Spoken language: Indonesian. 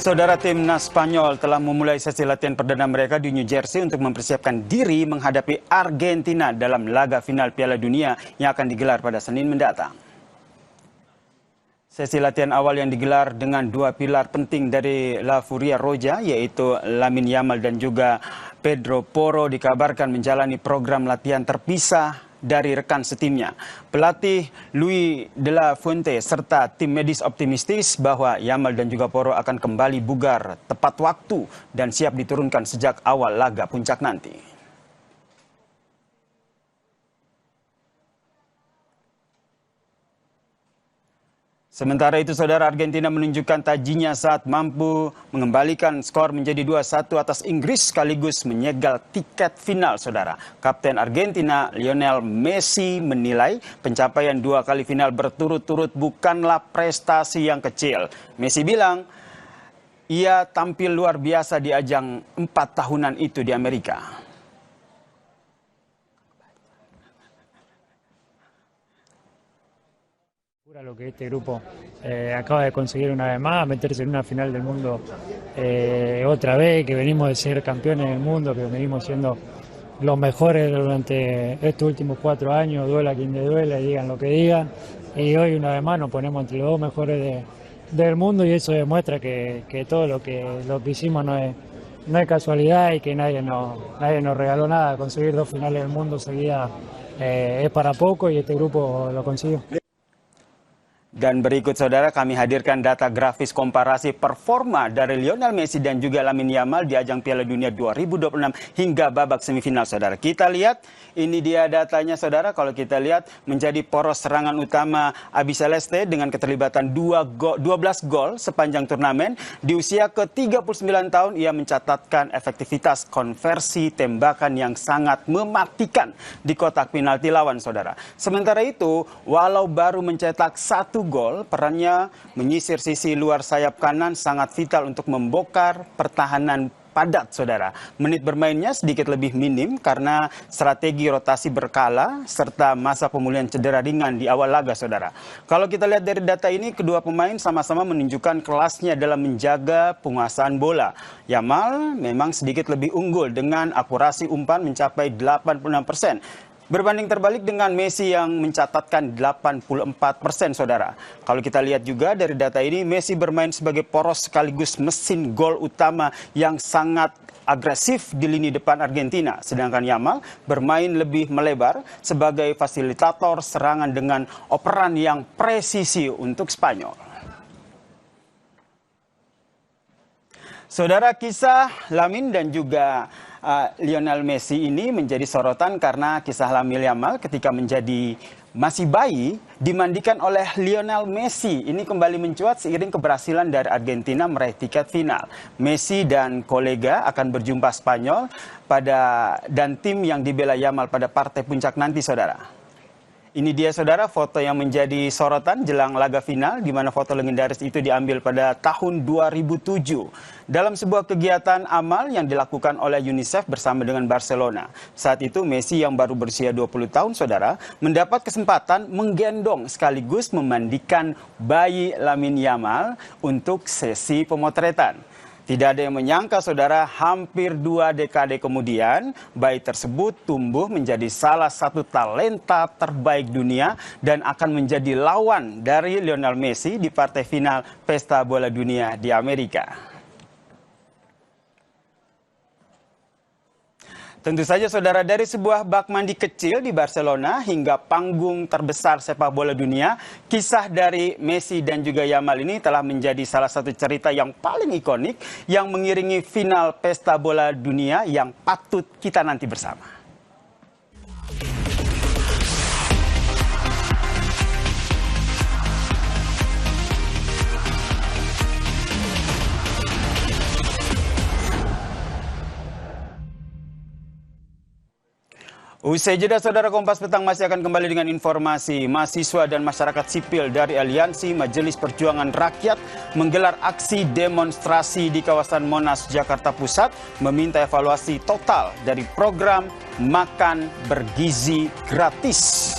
Saudara, timnas Spanyol telah memulai sesi latihan perdana mereka di New Jersey untuk mempersiapkan diri menghadapi Argentina dalam laga final Piala Dunia yang akan digelar pada Senin mendatang. Sesi latihan awal yang digelar dengan dua pilar penting dari La Furia Roja, yaitu Lamine Yamal dan juga Pedro Porro, dikabarkan menjalani program latihan terpisah dari rekan setimnya. Pelatih Luis de la Fuente serta tim medis optimistis bahwa Yamal dan juga Porro akan kembali bugar tepat waktu dan siap diturunkan sejak awal laga puncak nanti. Sementara itu, saudara, Argentina menunjukkan tajinya saat mampu mengembalikan skor menjadi 2-1 atas Inggris sekaligus menyegel tiket final, saudara. Kapten Argentina Lionel Messi menilai pencapaian 2 kali final berturut-turut bukanlah prestasi yang kecil. Messi bilang ia tampil luar biasa di ajang 4 tahunan itu di Amerika. Lo que este grupo acaba de conseguir una vez más, meterse en una final del mundo otra vez, que venimos de ser campeones del mundo, que venimos siendo los mejores durante estos últimos 4 años, duela quien le duela y digan lo que digan, y hoy una vez más nos ponemos entre los 2 mejores del mundo, y eso demuestra que todo lo que hicimos no es casualidad y que nadie nos regaló nada. Conseguir 2 finales del mundo seguidas es para poco, y este grupo lo consiguió. Dan berikut, saudara, kami hadirkan data grafis komparasi performa dari Lionel Messi dan juga Lamine Yamal di ajang Piala Dunia 2026 hingga babak semifinal, saudara. Kita lihat, ini dia datanya, saudara. Kalau kita lihat, menjadi poros serangan utama Abi Celeste dengan keterlibatan 12 gol sepanjang turnamen. Di usia ke-39 tahun, ia mencatatkan efektivitas konversi tembakan yang sangat mematikan di kotak penalti lawan, saudara. Sementara itu, walau baru mencetak 1 gol, perannya menyisir sisi luar sayap kanan sangat vital untuk membongkar pertahanan padat, saudara. Menit bermainnya sedikit lebih minim karena strategi rotasi berkala serta masa pemulihan cedera ringan di awal laga, saudara. Kalau kita lihat dari data ini, kedua pemain sama-sama menunjukkan kelasnya dalam menjaga penguasaan bola. Yamal memang sedikit lebih unggul dengan akurasi umpan mencapai 86%. Berbanding terbalik dengan Messi yang mencatatkan 84%, saudara. Kalau kita lihat juga dari data ini, Messi bermain sebagai poros sekaligus mesin gol utama yang sangat agresif di lini depan Argentina. Sedangkan Yamal bermain lebih melebar sebagai fasilitator serangan dengan operan yang presisi untuk Spanyol. Saudara, kisah Lamine dan juga Lionel Messi ini menjadi sorotan karena kisah Lamine Yamal ketika menjadi masih bayi dimandikan oleh Lionel Messi. Ini kembali mencuat seiring keberhasilan dari Argentina meraih tiket final. Messi dan kolega akan berjumpa Spanyol dan tim yang dibela Yamal pada partai puncak nanti, saudara. Ini dia, saudara, foto yang menjadi sorotan jelang laga final, di mana foto legendaris itu diambil pada tahun 2007 dalam sebuah kegiatan amal yang dilakukan oleh UNICEF bersama dengan Barcelona. Saat itu Messi yang baru berusia 20 tahun, saudara, mendapat kesempatan menggendong sekaligus memandikan bayi Lamine Yamal untuk sesi pemotretan. Tidak ada yang menyangka, saudara, hampir 2 dekade kemudian, bayi tersebut tumbuh menjadi salah satu talenta terbaik dunia dan akan menjadi lawan dari Lionel Messi di partai final Pesta Bola Dunia di Amerika. Tentu saja, saudara, dari sebuah bak mandi kecil di Barcelona hingga panggung terbesar sepak bola dunia, kisah dari Messi dan juga Yamal ini telah menjadi salah satu cerita yang paling ikonik yang mengiringi final Pesta Bola Dunia yang patut kita nanti bersama. Usai jeda, saudara, Kompas Petang masih akan kembali dengan informasi. Mahasiswa dan masyarakat sipil dari Aliansi Majelis Perjuangan Rakyat menggelar aksi demonstrasi di kawasan Monas, Jakarta Pusat, meminta evaluasi total dari program makan bergizi gratis.